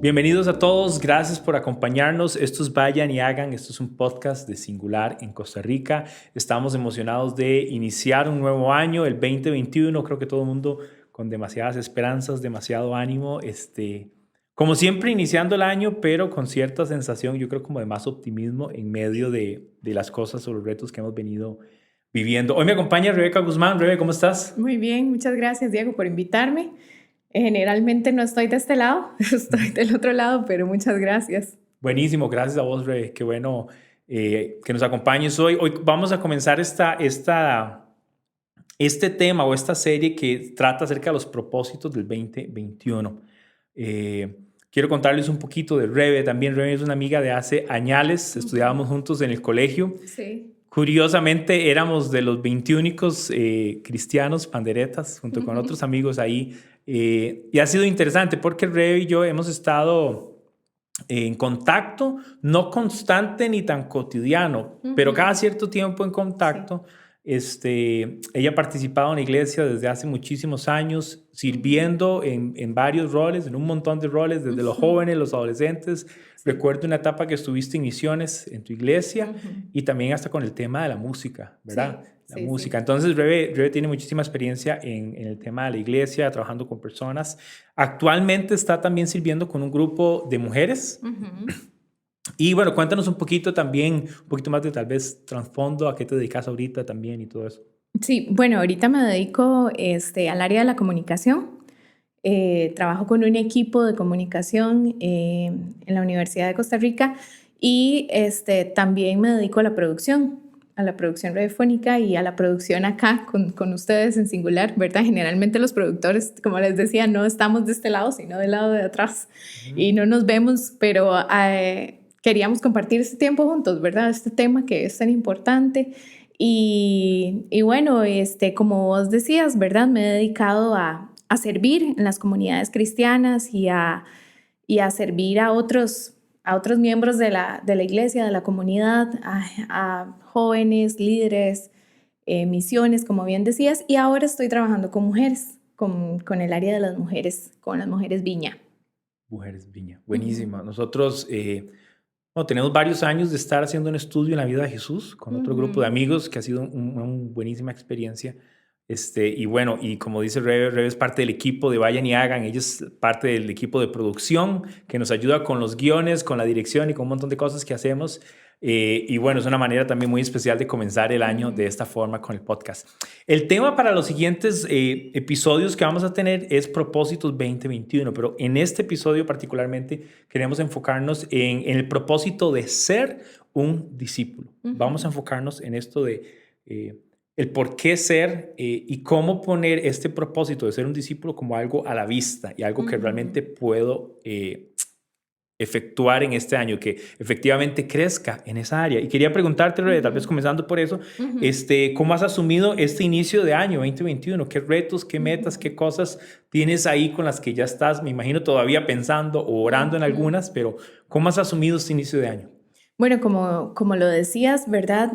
Bienvenidos a todos, gracias por acompañarnos. Esto es Vayan y Hagan, esto es un podcast de Singular en Costa Rica. Estamos emocionados de iniciar un nuevo año, el 2021. Creo que todo el mundo con demasiadas esperanzas, demasiado ánimo. Como siempre, iniciando el año, pero con cierta sensación, yo creo como de más optimismo en medio de las cosas o los retos que hemos venido viviendo. Hoy me acompaña Rebeca Guzmán. Rebe, ¿cómo estás? Muy bien, muchas gracias, Diego, por invitarme. Generalmente no estoy de este lado, estoy del otro lado, pero muchas gracias. Buenísimo, gracias a vos, Rebe. Qué bueno que nos acompañes hoy. Hoy vamos a comenzar este tema o esta serie que trata acerca de los propósitos del 2021. Quiero contarles un poquito de Rebe. También Rebe es una amiga de hace años, estudiábamos juntos en el colegio. Sí. Curiosamente, éramos de los 21 cristianos panderetas, junto con otros amigos ahí. Y ha sido interesante porque Rebe y yo hemos estado en contacto, no constante ni tan cotidiano, pero cada cierto tiempo en contacto. Ella ha participado en la iglesia desde hace muchísimos años, sirviendo en varios roles, en un montón de roles, desde los jóvenes, los adolescentes. Recuerdo una etapa que estuviste en misiones en tu iglesia y también hasta con el tema de la música, ¿verdad? La música. Entonces, Rebe tiene muchísima experiencia en el tema de la iglesia, trabajando con personas. Actualmente está también sirviendo con un grupo de mujeres. Y bueno, cuéntanos un poquito también, un poquito más de tal vez trasfondo, a qué te dedicas ahorita también y todo eso. Sí, bueno, ahorita me dedico al área de la comunicación. Trabajo con un equipo de comunicación en la Universidad de Costa Rica y también me dedico a la producción radiofónica y a la producción acá con ustedes en Singular, ¿verdad? Generalmente los productores, como les decía, no estamos de este lado, sino del lado de atrás y no nos vemos, pero queríamos compartir este tiempo juntos, ¿verdad? Este tema que es tan importante. Y bueno, como vos decías, ¿verdad? Me he dedicado a servir en las comunidades cristianas y a servir a otros miembros de la iglesia, de la comunidad, a jóvenes, líderes, misiones, como bien decías. Y ahora estoy trabajando con mujeres, con el área de las mujeres, con las mujeres Viña. Mujeres Viña, buenísima. Nosotros tenemos varios años de estar haciendo un estudio en la vida de Jesús con otro grupo de amigos que ha sido una buenísima experiencia. Y bueno, y como dice Rebe es parte del equipo de Vayan y Hagan. Ella es parte del equipo de producción que nos ayuda con los guiones, con la dirección y con un montón de cosas que hacemos. Y bueno, es una manera también muy especial de comenzar el año de esta forma con el podcast. El tema para los siguientes episodios que vamos a tener es propósitos 2021, pero en este episodio particularmente queremos enfocarnos en el propósito de ser un discípulo. Vamos a enfocarnos en esto de el por qué ser y cómo poner este propósito de ser un discípulo como algo a la vista y algo que realmente puedo efectuar en este año, que efectivamente crezca en esa área. Y quería preguntarte, Rebe, tal vez comenzando por eso, ¿cómo has asumido este inicio de año 2021? ¿Qué retos, qué metas, qué cosas tienes ahí con las que ya estás, me imagino, todavía pensando o orando en algunas, pero ¿cómo has asumido este inicio de año? Bueno, como lo decías, ¿verdad?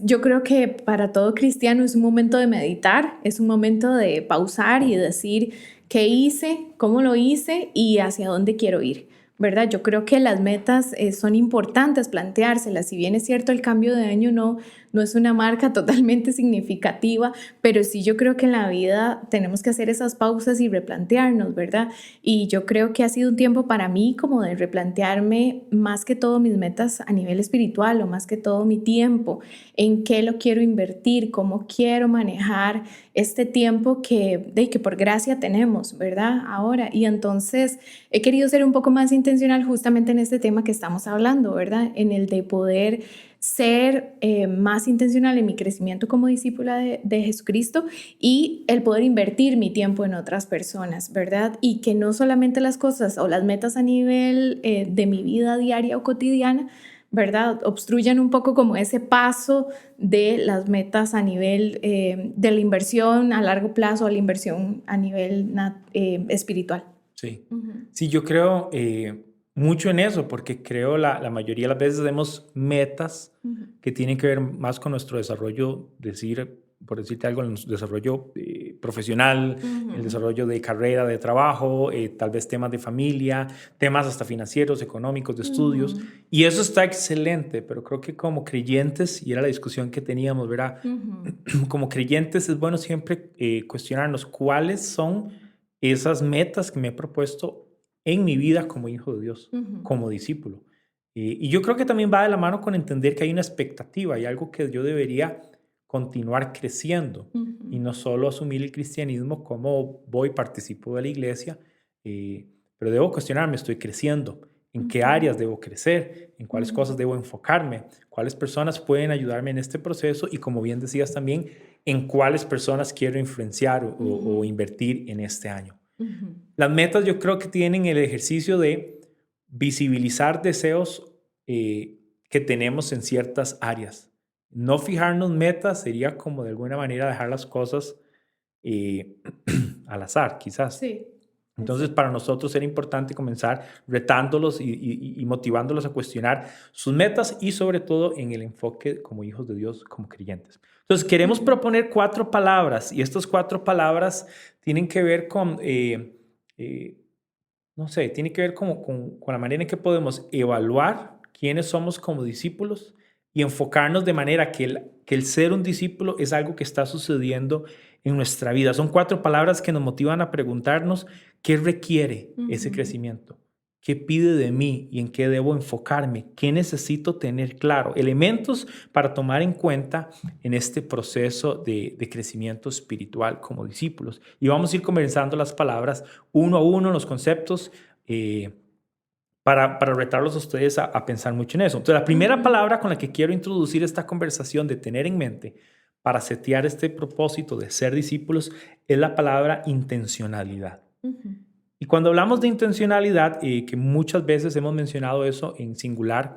Yo creo que para todo cristiano es un momento de meditar, es un momento de pausar y decir qué hice, cómo lo hice y hacia dónde quiero ir, ¿verdad? Yo creo que las metas son importantes planteárselas. Si bien es cierto, el cambio de año no es una marca totalmente significativa, pero sí yo creo que en la vida tenemos que hacer esas pausas y replantearnos, ¿verdad? Y yo creo que ha sido un tiempo para mí como de replantearme más que todo mis metas a nivel espiritual o más que todo mi tiempo, en qué lo quiero invertir, cómo quiero manejar este tiempo que por gracia tenemos, ¿verdad? Ahora. Y entonces he querido ser un poco más intencional justamente en este tema que estamos hablando, ¿verdad? En el de poder ser más intencional en mi crecimiento como discípula de Jesucristo y el poder invertir mi tiempo en otras personas, ¿verdad? Y que no solamente las cosas o las metas a nivel de mi vida diaria o cotidiana, ¿verdad? Obstruyan un poco como ese paso de las metas a nivel de la inversión a largo plazo, a la inversión a nivel espiritual. Sí, sí, yo creo mucho en eso, porque creo la mayoría de las veces vemos metas que tienen que ver más con nuestro desarrollo, por decirte algo, nuestro desarrollo profesional, el desarrollo de carrera, de trabajo, tal vez temas de familia, temas hasta financieros, económicos, de estudios. Y eso está excelente, pero creo que como creyentes, y era la discusión que teníamos, ¿verdad? Como creyentes es bueno siempre cuestionarnos cuáles son esas metas que me he propuesto en mi vida como hijo de Dios, como discípulo. Y yo creo que también va de la mano con entender que hay una expectativa, hay algo que yo debería continuar creciendo y no solo asumir el cristianismo como voy, participo de la iglesia, pero debo cuestionarme, estoy creciendo, en qué áreas debo crecer, en cuáles cosas debo enfocarme, cuáles personas pueden ayudarme en este proceso y, como bien decías también, en cuáles personas quiero influenciar o invertir en este año. Las metas yo creo que tienen el ejercicio de visibilizar deseos que tenemos en ciertas áreas. No fijarnos metas sería como de alguna manera dejar las cosas al azar, quizás. Sí. Entonces, para nosotros era importante comenzar retándolos y motivándolos a cuestionar sus metas y sobre todo en el enfoque como hijos de Dios, como creyentes. Entonces, queremos proponer 4 palabras y estas 4 palabras tienen que ver con, no sé, tiene que ver con la manera en que podemos evaluar quiénes somos como discípulos y enfocarnos de manera que el ser un discípulo es algo que está sucediendo en nuestra vida. Son 4 palabras que nos motivan a preguntarnos qué requiere ese crecimiento, qué pide de mí y en qué debo enfocarme, qué necesito tener claro, elementos para tomar en cuenta en este proceso de crecimiento espiritual como discípulos. Y vamos a ir conversando las palabras uno a uno, los conceptos, para retarlos a ustedes a pensar mucho en eso. Entonces, la primera palabra con la que quiero introducir esta conversación de tener en mente para setear este propósito de ser discípulos es la palabra intencionalidad. Y cuando hablamos de intencionalidad, que muchas veces hemos mencionado eso en singular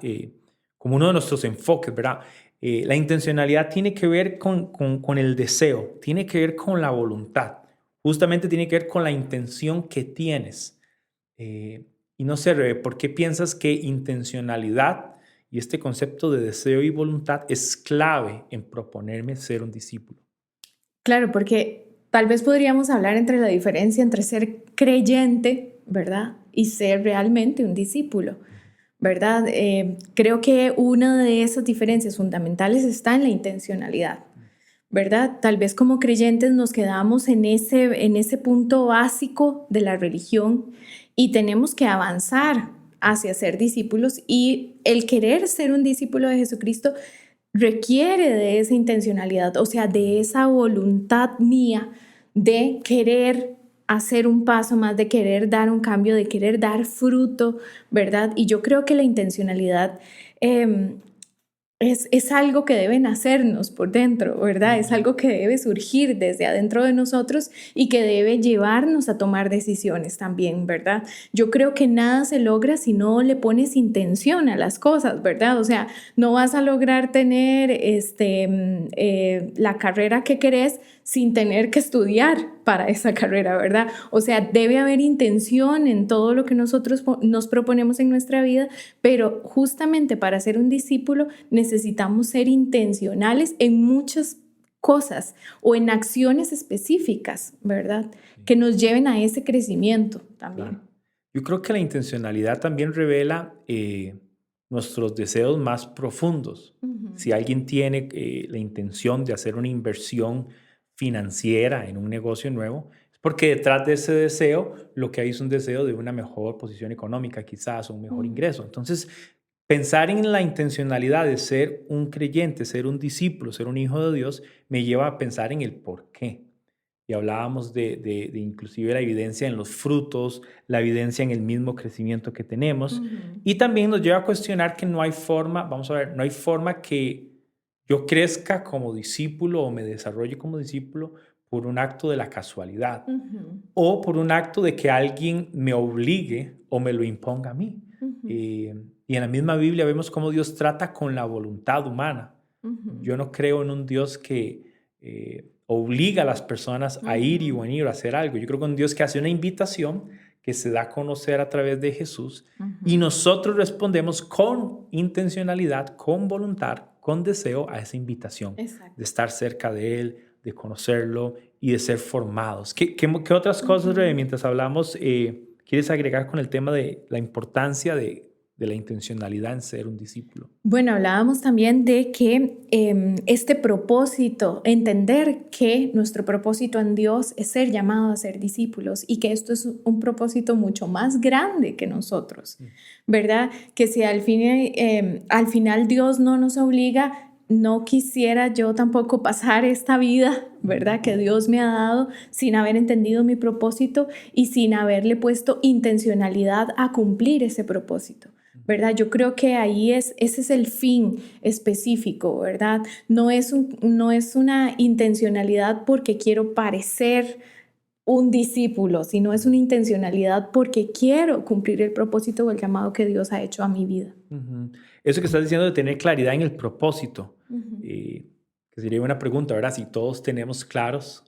como uno de nuestros enfoques, ¿verdad? La intencionalidad tiene que ver con el deseo, tiene que ver con la voluntad, justamente tiene que ver con la intención que tienes. Y no sé, Rebe, ¿por qué piensas que intencionalidad y este concepto de deseo y voluntad es clave en proponerme ser un discípulo? Claro, porque tal vez podríamos hablar entre la diferencia entre ser creyente, ¿verdad? Y ser realmente un discípulo, ¿verdad? Creo que una de esas diferencias fundamentales está en la intencionalidad, ¿verdad? Tal vez como creyentes nos quedamos en ese punto básico de la religión y tenemos que avanzar hacia ser discípulos, y el querer ser un discípulo de Jesucristo requiere de esa intencionalidad, o sea, de esa voluntad mía de querer hacer un paso más, de querer dar un cambio, de querer dar fruto, ¿verdad? Y yo creo que la intencionalidad es algo que debe nacernos por dentro, ¿verdad? Es algo que debe surgir desde adentro de nosotros y que debe llevarnos a tomar decisiones también, ¿verdad? Yo creo que nada se logra si no le pones intención a las cosas, ¿verdad? O sea, no vas a lograr tener la carrera que querés sin tener que estudiar para esa carrera, ¿verdad? O sea, debe haber intención en todo lo que nosotros nos proponemos en nuestra vida, pero justamente para ser un discípulo necesitamos ser intencionales en muchas cosas o en acciones específicas, ¿verdad? Que nos lleven a ese crecimiento también. Claro. Yo creo que la intencionalidad también revela nuestros deseos más profundos. Si alguien tiene la intención de hacer una inversión financiera en un negocio nuevo, es porque detrás de ese deseo lo que hay es un deseo de una mejor posición económica, quizás, o un mejor ingreso. Entonces, pensar en la intencionalidad de ser un creyente, ser un discípulo, ser un hijo de Dios, me lleva a pensar en el por qué. Y hablábamos de inclusive la evidencia en los frutos, la evidencia en el mismo crecimiento que tenemos. Y también nos lleva a cuestionar que no hay forma, vamos a ver, no hay forma que yo crezca como discípulo o me desarrolle como discípulo por un acto de la casualidad o por un acto de que alguien me obligue o me lo imponga a mí. Y en la misma Biblia vemos cómo Dios trata con la voluntad humana. Yo no creo en un Dios que obliga a las personas a ir y venir o a hacer algo. Yo creo que un Dios que hace una invitación que se da a conocer a través de Jesús y nosotros respondemos con intencionalidad, con voluntad, con deseo a esa invitación. Exacto. De estar cerca de Él, de conocerlo y de ser formados. ¿Qué otras cosas, Rebe, mientras hablamos, quieres agregar con el tema de la importancia de la intencionalidad en ser un discípulo? Bueno, hablábamos también de que este propósito, entender que nuestro propósito en Dios es ser llamados a ser discípulos y que esto es un propósito mucho más grande que nosotros, ¿verdad? Que si al final Dios no nos obliga, no quisiera yo tampoco pasar esta vida, ¿verdad? Que Dios me ha dado sin haber entendido mi propósito y sin haberle puesto intencionalidad a cumplir ese propósito, ¿verdad? Yo creo que ese es el fin específico, ¿verdad? No es una intencionalidad porque quiero parecer un discípulo, sino es una intencionalidad porque quiero cumplir el propósito o el llamado que Dios ha hecho a mi vida. Eso que estás diciendo de tener claridad en el propósito, que sería una pregunta, ¿verdad? Si todos tenemos claros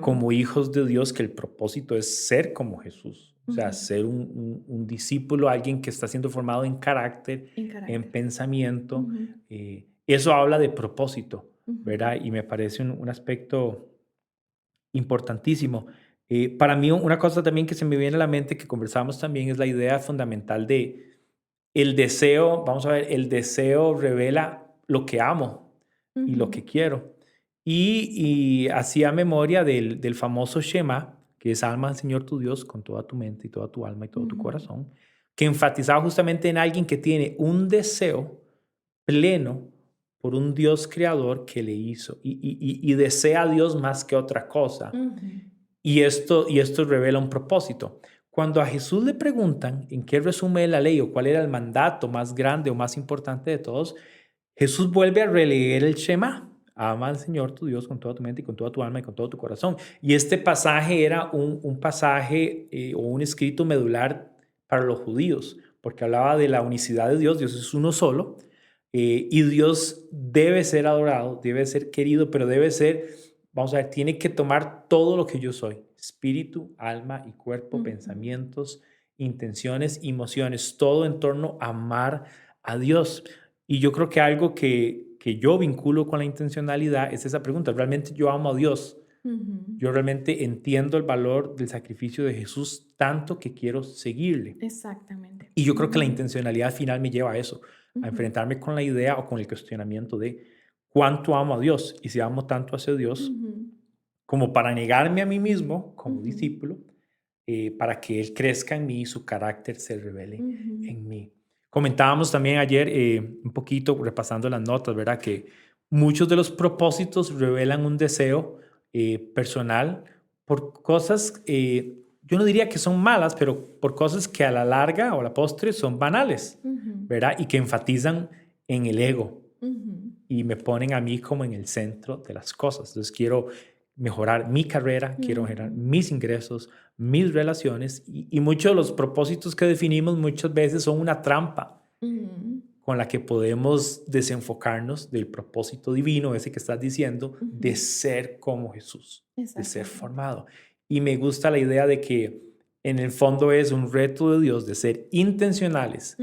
como hijos de Dios que el propósito es ser como Jesús, o sea, ser un discípulo, alguien que está siendo formado en carácter, en pensamiento. Eso habla de propósito, ¿verdad? Y me parece un aspecto importantísimo. Para mí, una cosa también que se me viene a la mente, que conversamos también, es la idea fundamental de el deseo. Vamos a ver, el deseo revela lo que amo y lo que quiero. Y hacía memoria del famoso Shema, que es ama al Señor tu Dios con toda tu mente y toda tu alma y todo tu corazón, que enfatizaba justamente en alguien que tiene un deseo pleno por un Dios creador que le hizo y desea a Dios más que otra cosa. Y esto revela un propósito. Cuando a Jesús le preguntan en qué resume la ley o cuál era el mandato más grande o más importante de todos, Jesús vuelve a releer el Shema. Ama al Señor tu Dios con toda tu mente y con toda tu alma y con todo tu corazón. Y este pasaje era un pasaje o un escrito medular para los judíos, porque hablaba de la unicidad de Dios. Dios es uno solo. Y Dios debe ser adorado, debe ser querido, pero debe ser, vamos a ver, tiene que tomar todo lo que yo soy: espíritu, alma y cuerpo, pensamientos, intenciones, emociones, todo en torno a amar a Dios. Y yo creo que algo que yo vinculo con la intencionalidad es esa pregunta: ¿realmente yo amo a Dios? Yo realmente entiendo el valor del sacrificio de Jesús tanto que quiero seguirle. Exactamente. Y yo creo que la intencionalidad final me lleva a eso, a enfrentarme con la idea o con el cuestionamiento de cuánto amo a Dios, y si amo tanto hacia Dios como para negarme a mí mismo como discípulo, para que Él crezca en mí y su carácter se revele en mí. Comentábamos también ayer, un poquito repasando las notas, ¿verdad? Que muchos de los propósitos revelan un deseo personal por cosas, yo no diría que son malas, pero por cosas que a la larga o a la postre son banales, ¿verdad? Y que enfatizan en el ego y me ponen a mí como en el centro de las cosas. Entonces quiero mejorar mi carrera, quiero mejorar mis ingresos, mis relaciones, y muchos de los propósitos que definimos muchas veces son una trampa con la que podemos desenfocarnos del propósito divino, ese que estás diciendo, de ser como Jesús, de ser formado. Y me gusta la idea de que en el fondo es un reto de Dios de ser intencionales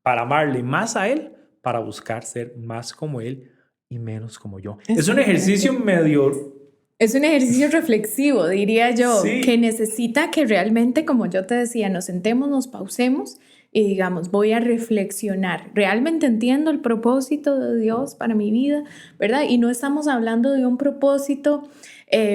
para amarle más a Él, para buscar ser más como Él y menos como yo. Es un ejercicio medio... Es un ejercicio reflexivo, diría yo, Sí. que necesita que realmente, como yo te decía, nos sentemos, nos pausemos y digamos, voy a reflexionar. ¿Realmente entiendo el propósito de Dios para mi vida? ¿Verdad? Y no estamos hablando de un propósito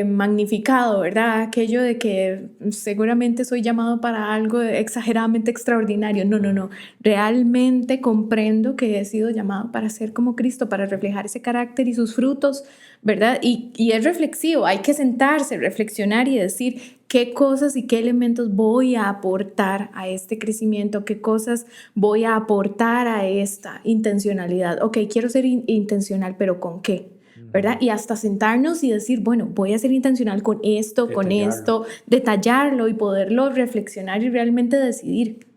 magnificado, ¿verdad? Aquello de que seguramente soy llamado para algo exageradamente extraordinario. No. Realmente comprendo que he sido llamado para ser como Cristo, para reflejar ese carácter y sus frutos, ¿verdad? Y es reflexivo, hay que sentarse, reflexionar y decir qué cosas y qué elementos voy a aportar a este crecimiento, qué cosas voy a aportar a esta intencionalidad. Ok, quiero ser intencional, pero ¿con qué? ¿Verdad? Y hasta sentarnos y decir, bueno, voy a ser intencional con esto, con esto, detallarlo y poderlo reflexionar y realmente decidir.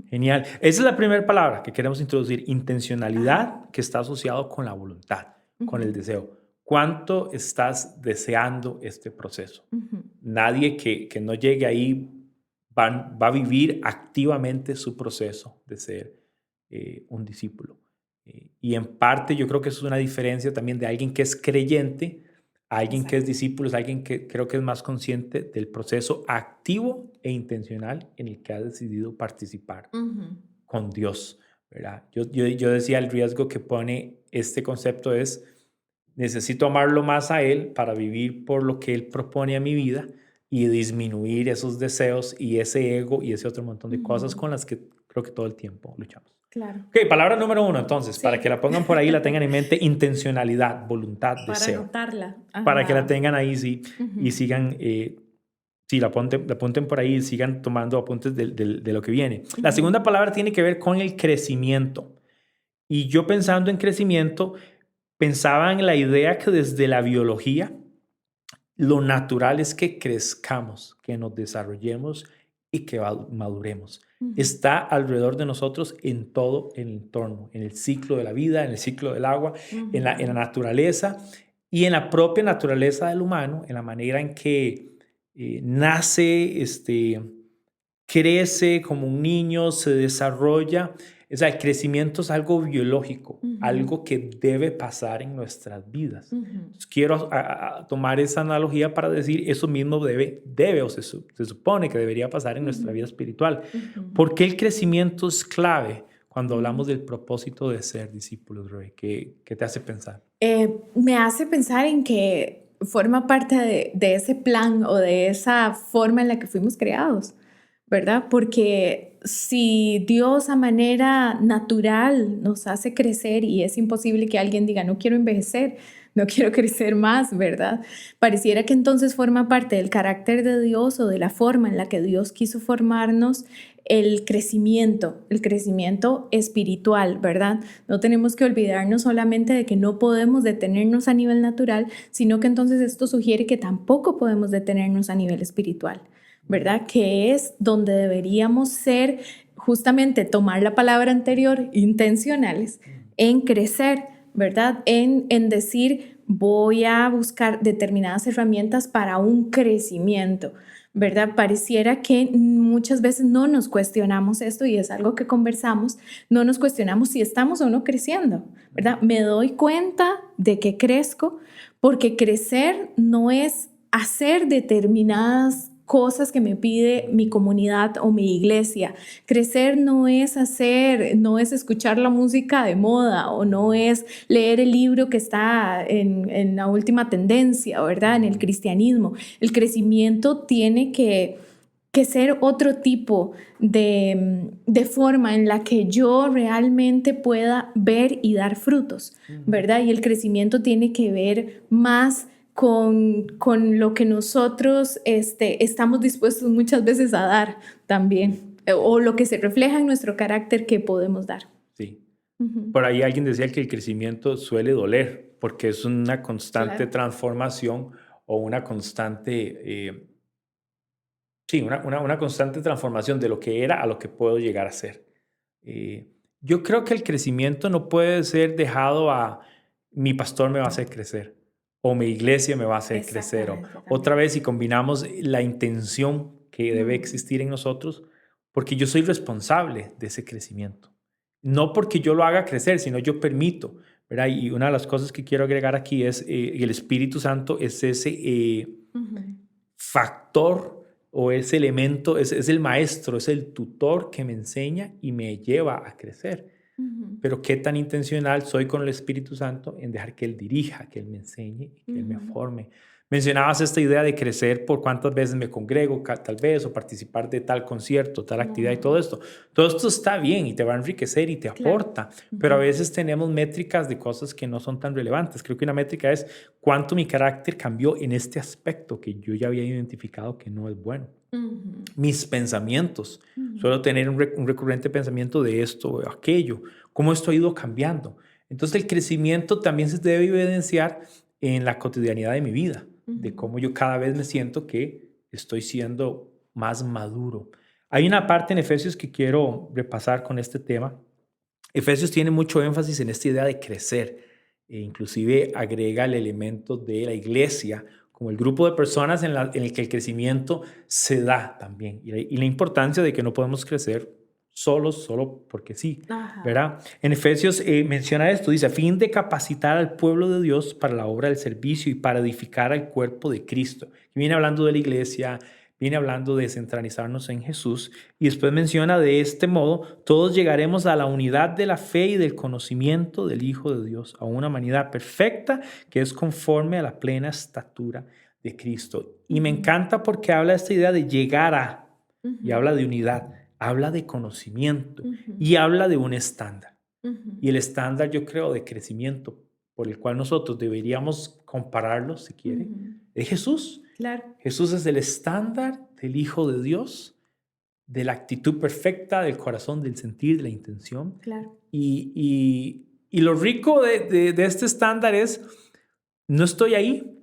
Genial. Esa es la primera palabra que queremos introducir: intencionalidad, que está asociado con la voluntad, con el deseo. ¿Cuánto estás deseando este proceso? Nadie que no llegue ahí va a vivir activamente su proceso de ser un discípulo. Y en parte yo creo que eso es una diferencia también de alguien que es creyente Alguien que es Exacto. discípulo es alguien que creo que es más consciente del proceso activo e intencional en el que ha decidido participar Ujú. con Dios, ¿verdad? Yo decía, el riesgo que pone este concepto es, necesito amarlo más a Él para vivir por lo que Él propone a mi vida y disminuir esos deseos y ese ego y ese otro montón de cosas Ujú. con las que creo que todo el tiempo luchamos. Claro. Ok, palabra número uno, entonces, para que Sí. la pongan por ahí, la tengan en mente: intencionalidad, voluntad, Para deseo. anotarla. Para que la Ajá. tengan ahí, sí, y Ujú. sigan, sí, la apunten por ahí y sigan tomando apuntes de lo que viene. La Ujú. segunda palabra tiene que ver con el crecimiento. Y yo, pensando en crecimiento, pensaba en la idea que desde la biología lo natural es que crezcamos, que nos desarrollemos y que maduremos. Ujú. Está alrededor de nosotros en todo el entorno, en el ciclo de la vida, en el ciclo del agua, en la Ujú. naturaleza y en la propia naturaleza del humano, en la manera en que nace, crece como un niño, se desarrolla. O sea, el crecimiento es algo biológico, Ujú. algo que debe pasar en nuestras vidas. Ujú. Entonces, quiero tomar esa analogía para decir eso mismo debe o se supone que debería pasar en nuestra vida Ujú. espiritual. Ujú. ¿Por qué el crecimiento es clave cuando Ujú. hablamos del propósito de ser discípulos, Roy? ¿Qué te hace pensar? Me hace pensar en que forma parte de ese plan o de esa forma en la que fuimos creados, ¿verdad? Porque si Dios a manera natural nos hace crecer y es imposible que alguien diga, no quiero envejecer, no quiero crecer más, ¿verdad? Pareciera que entonces forma parte del carácter de Dios o de la forma en la que Dios quiso formarnos el crecimiento espiritual, ¿verdad? No tenemos que olvidarnos solamente de que no podemos detenernos a nivel natural, sino que entonces esto sugiere que tampoco podemos detenernos a nivel espiritual, ¿verdad? Que es donde deberíamos ser, justamente tomar la palabra anterior, intencionales, en crecer, ¿verdad? En decir, voy a buscar determinadas herramientas para un crecimiento, ¿verdad? Pareciera que muchas veces no nos cuestionamos esto y es algo que conversamos, no nos cuestionamos si estamos o no creciendo, ¿verdad? Me doy cuenta de que crezco porque crecer no es hacer determinadas cosas que me pide mi comunidad o mi iglesia. Crecer no es escuchar la música de moda o no es leer el libro que está en la última tendencia, ¿verdad? En el cristianismo. El crecimiento tiene que ser otro tipo de forma en la que yo realmente pueda ver y dar frutos, ¿verdad? Y el crecimiento tiene que ver más con lo que nosotros estamos dispuestos muchas veces a dar Sí, también, o lo que se refleja en nuestro carácter que podemos dar. sí. Ujú. Por ahí alguien decía que el crecimiento suele doler porque es una constante Claro. transformación o una constante, sí, una constante transformación de lo que era a lo que puedo llegar a ser. Eh, yo creo que el crecimiento no puede ser dejado a mi pastor me va a hacer crecer o mi iglesia me va a hacer crecer. O, Exactamente, otra también. vez, si combinamos la intención que debe Ujú. existir en nosotros, porque yo soy responsable de ese crecimiento. No porque yo lo haga crecer, sino yo permito, ¿verdad? Y una de las cosas que quiero agregar aquí es el Espíritu Santo es ese Ujú. factor o ese elemento, es el maestro, es el tutor que me enseña y me lleva a crecer. Ujú. Pero qué tan intencional soy con el Espíritu Santo en dejar que Él dirija, que Él me enseñe y que Él me Ujú. forme. Mencionabas esta idea de crecer por cuántas veces me congrego, tal vez, o participar de tal concierto, tal actividad y todo Ujú. esto. Todo esto está bien y te va a enriquecer y te Claro. aporta, pero a Ujú. veces tenemos métricas de cosas que no son tan relevantes. Creo que una métrica es cuánto mi carácter cambió en este aspecto que yo ya había identificado que no es bueno. Ujú. Mis pensamientos. Ujú. Suelo tener un recurrente pensamiento de esto o aquello. ¿Cómo esto ha ido cambiando? Entonces el crecimiento también se debe evidenciar en la cotidianidad de mi vida, de Ujú. cómo yo cada vez me siento que estoy siendo más maduro. Hay una parte en Efesios que quiero repasar con este tema. Efesios tiene mucho énfasis en esta idea de crecer e inclusive agrega el elemento de la iglesia como el grupo de personas en el que el crecimiento se da también y la importancia de que no podemos crecer solos, solo porque sí, Ajá. ¿verdad? En Efesios menciona esto, dice, a fin de capacitar al pueblo de Dios para la obra del servicio y para edificar al cuerpo de Cristo. Y viene hablando de la iglesia, viene hablando de centralizarnos en Jesús y después menciona de este modo, todos llegaremos a la unidad de la fe y del conocimiento del Hijo de Dios, a una humanidad perfecta que es conforme a la plena estatura de Cristo. Y me Ujú, encanta porque habla de esta idea de llegar a, y ujú, habla de unidad, habla de conocimiento ujú, y habla de un estándar. ujú, Y el estándar, yo creo, de crecimiento por el cual nosotros deberíamos compararlo, si quiere, ujú. es Jesús. Claro, Jesús es el estándar del Hijo de Dios, de la actitud perfecta, del corazón, del sentir, de la intención. claro. Y lo rico de este estándar es, no estoy ahí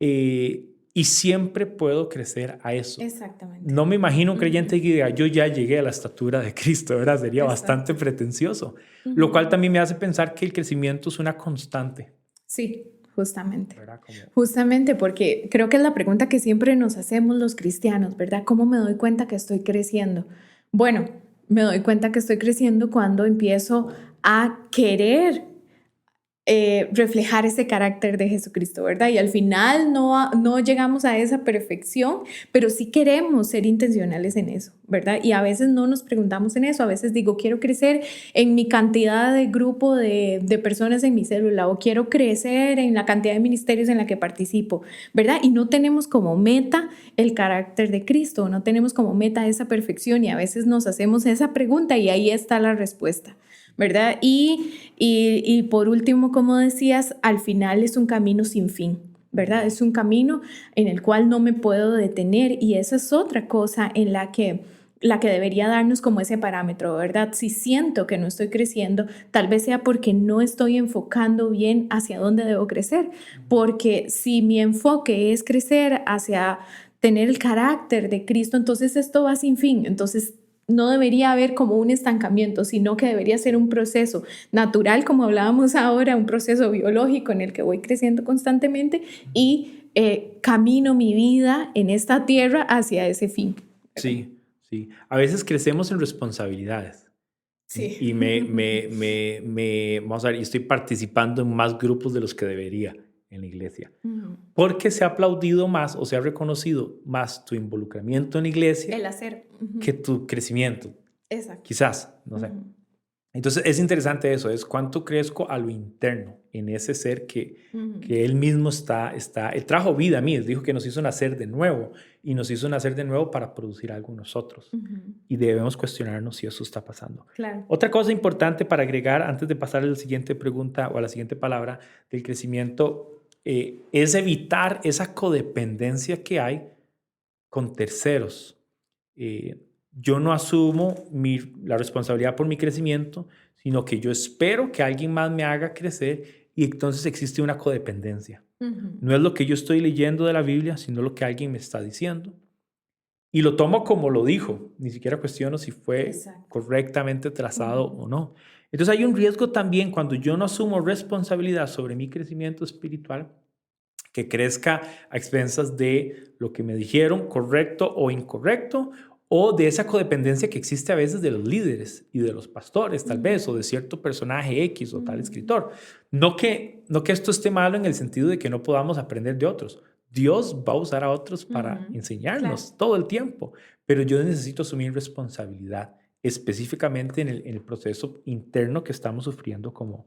y siempre puedo crecer a eso. Exactamente. No me imagino un creyente Ujú, que diga, yo ya llegué a la estatura de Cristo, ¿verdad? Sería bastante exacto. pretencioso. Lo cual Ujú. también me hace pensar que el crecimiento es una constante, Sí, justamente. ¿verdad? Como, Justamente porque creo que es la pregunta que siempre nos hacemos los cristianos, ¿verdad? ¿Cómo me doy cuenta que estoy creciendo? Bueno, me doy cuenta que estoy creciendo cuando empiezo a querer reflejar ese carácter de Jesucristo, ¿verdad? Y al final no llegamos a esa perfección, pero sí queremos ser intencionales en eso, ¿verdad? Y a veces no nos preguntamos en eso, a veces digo, quiero crecer en mi cantidad de grupo de personas en mi célula o quiero crecer en la cantidad de ministerios en la que participo, ¿verdad? Y no tenemos como meta el carácter de Cristo, no tenemos como meta esa perfección y a veces nos hacemos esa pregunta y ahí está la respuesta, ¿verdad? Y por último, como decías, al final es un camino sin fin, ¿verdad? Es un camino en el cual no me puedo detener y esa es otra cosa en la que debería darnos como ese parámetro, ¿verdad? Si siento que no estoy creciendo, tal vez sea porque no estoy enfocando bien hacia dónde debo crecer, porque si mi enfoque es crecer hacia tener el carácter de Cristo, entonces esto va sin fin, entonces no debería haber como un estancamiento, sino que debería ser un proceso natural, como hablábamos ahora, un proceso biológico en el que voy creciendo constantemente y camino mi vida en esta tierra hacia ese fin, ¿verdad? sí, sí. A veces crecemos en responsabilidades. Sí. Y vamos a ver, y estoy participando en más grupos de los que debería en la iglesia. Ujú. Porque se ha aplaudido más o se ha reconocido más tu involucramiento en la iglesia El hacer. que Ujú. tu crecimiento. Exacto. Quizás, no sé. Ujú. Entonces es interesante eso, es cuánto crezco a lo interno, en ese ser Ujú. que él mismo él trajo vida a mí, él dijo que nos hizo nacer de nuevo y nos hizo nacer de nuevo para producir algo en nosotros. Ujú. Y debemos cuestionarnos si eso está pasando. Claro. Otra cosa importante para agregar antes de pasar a la siguiente pregunta o a la siguiente palabra del crecimiento es evitar esa codependencia que hay con terceros. Eh, yo no asumo la responsabilidad por mi crecimiento, sino que yo espero que alguien más me haga crecer y entonces existe una codependencia. Ujú. No es lo que yo estoy leyendo de la Biblia, sino lo que alguien me está diciendo. Y lo tomo como lo dijo, ni siquiera cuestiono si fue Exacto. correctamente trazado Ujú. o no. Entonces hay un riesgo también cuando yo no asumo responsabilidad sobre mi crecimiento espiritual, que crezca a expensas de lo que me dijeron, correcto o incorrecto, o de esa codependencia que existe a veces de los líderes y de los pastores, tal vez, o Ujú. de cierto personaje X o tal Ujú. escritor. No que esto esté malo en el sentido de que no podamos aprender de otros. Dios va a usar a otros para Ujú. Claro. enseñarnos todo el tiempo, pero yo necesito asumir responsabilidad, específicamente en el proceso interno que estamos sufriendo como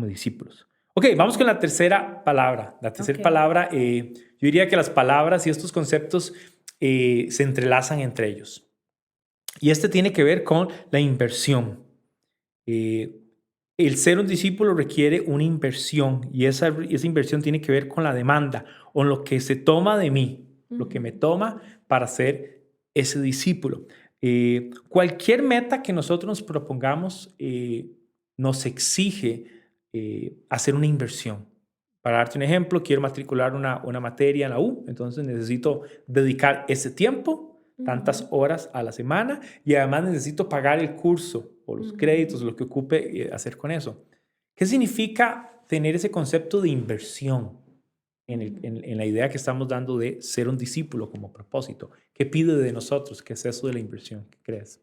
discípulos. Ok, vamos con la tercera palabra. La tercera Ok. palabra, yo diría que las palabras y estos conceptos se entrelazan entre ellos. Y este tiene que ver con la inversión. Eh, el ser un discípulo requiere una inversión y esa inversión tiene que ver con la demanda o lo que se toma de mí, lo que me Ujú. toma para ser ese discípulo. Cualquier meta que nosotros nos propongamos nos exige hacer una inversión. Para darte un ejemplo, quiero matricular una materia en la U, entonces necesito dedicar ese tiempo, tantas Ujú. horas a la semana, y además necesito pagar el curso o los créditos, Ujú. lo que ocupe hacer con eso. ¿Qué significa tener ese concepto de inversión Ujú. en la idea que estamos dando de ser un discípulo como propósito? ¿Qué pide de nosotros? ¿Qué es eso de la inversión? ¿Qué crees?